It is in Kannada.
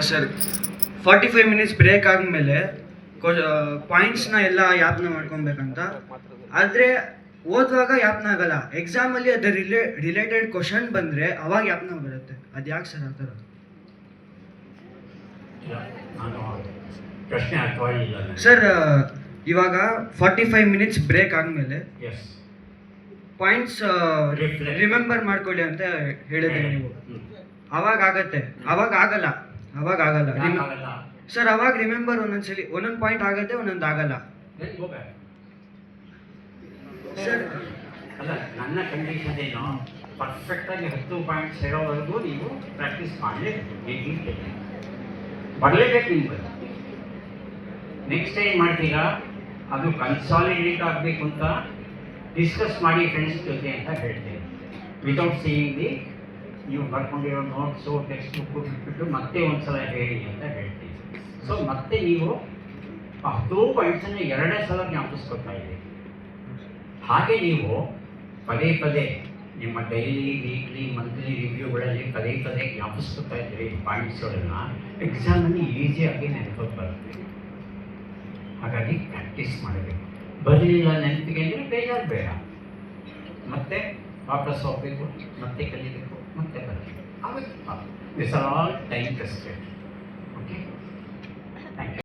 ಸರ್ 45 ಮಿನಿಟ್ಸ್ ಬ್ರೇಕ್ ಆದಮೇಲೆ ಪಾಯಿಂಟ್ಸ್ನ ಎಲ್ಲ ಯಾಪ್ನ ಮಾಡ್ಕೊಬೇಕಂತ. ಆದರೆ ಓದುವಾಗ ಯಾಪ್ನ ಆಗಲ್ಲ. ಎಕ್ಸಾಮಲ್ಲಿ ಅದು ರಿಲೇಟೆಡ್ ಕ್ವಶನ್ ಬಂದರೆ ಅವಾಗ ಯಾಪ್ನ ಬರುತ್ತೆ. ಅದು ಯಾಕೆ ಸರ್ ಆ ಥರ? ಪ್ರಶ್ನೆ ಅರ್ಥವಾಗಿಲ್ಲ ಸರ್. ಇವಾಗ 45 ಮಿನಿಟ್ಸ್ ಬ್ರೇಕ್ ಆದಮೇಲೆ ಪಾಯಿಂಟ್ಸ್ ರಿಮೆಂಬರ್ ಮಾಡ್ಕೊಳ್ಳಿ ಅಂತ ಹೇಳಿದ್ರಿ ನೀವು. ಅವಾಗ ಆಗತ್ತೆ, ಅವಾಗ ಆಗಲ್ಲ ಸರ್. ಅವಾಗ ರಿಮೆಂಬರ್ ಒಂದೊಂದ್ಸಲಿ ಒಂದೊಂದು ಪಾಯಿಂಟ್ ಆಗುತ್ತೆ, ಒಂದೊಂದು ಆಗಲ್ಲ ಸರ್. ಅಲ್ಲ, ನನ್ನ ಕಂಡೀಷನ್ ಏನು, ಪರ್ಫೆಕ್ಟಾಗಿ 10 ಪಾಯಿಂಟ್ಸ್ ಹೇಳೋವರೆಗೂ ನೀವು ಪ್ರಾಕ್ಟೀಸ್ ಮಾಡಲೇಬೇಕು. ಬರಲೇಬೇಕು ನಿಮ್ಗೆ. ನೆಕ್ಸ್ಟ್ ಟೈಮ್ ಮಾಡ್ತೀರಾ ಅದು ಕನ್ಸಾಲಿಡೇಟ್ ಆಗಬೇಕು ಅಂತ ಡಿಸ್ಕಸ್ ಮಾಡಿ ಫ್ರೆಂಡ್ಸ್ ಜೊತೆ ಅಂತ ಹೇಳ್ತೇವೆ. ವಿತೌಟ್ ಸೀಯಿಂಗ್ ದಿ ನೀವು ಬರ್ಕೊಂಡಿರೋ ನೋಟ್ಸು ಟೆಕ್ಸ್ಟ್ ಬುಕ್ಕು ಬಿಟ್ಬಿಟ್ಟು ಮತ್ತೆ ಒಂದ್ಸಲ ಹೇಳಿ ಅಂತ ಹೇಳ್ತೀವಿ. ಸೊ ಮತ್ತೆ ನೀವು 10 ಪಾಯಿಂಟ್ಸನ್ನು 2 ಸಲ ಜ್ಞಾಪಿಸ್ಕೊತಾ ಇದ್ದೀವಿ. ಹಾಗೆ ನೀವು ಪದೇ ಪದೇ ನಿಮ್ಮ ಡೈಲಿ, ವೀಕ್ಲಿ, ಮಂತ್ಲಿ ರಿವ್ಯೂಗಳಲ್ಲಿ ಪದೇ ಪದೇ ಜ್ಞಾಪಿಸ್ಕೊತಾ ಇದ್ದೀರಿ ಪಾಯಿಂಟ್ಸ್ಗಳನ್ನು. ಎಕ್ಸಾಮಲ್ಲಿ ಈಸಿಯಾಗಿ ನೆನಪಕ್ಕೆ ಬರುತ್ತೆ. ಹಾಗಾಗಿ ಪ್ರಾಕ್ಟೀಸ್ ಮಾಡಬೇಕು. ಬರಲಿಲ್ಲ ನೆನಪಿಗೆ ಅಂದರೆ ಬೇಜಾರು ಬೇಡ, ಮತ್ತೆ ವಾಪಸ್ ಹೋಗಬೇಕು, ಮತ್ತೆ ಕಲಿಬೇಕು, ಮತ್ತೆ ಬರಬೇಕು. ಆಗುತ್ತೆ. This are all time tested.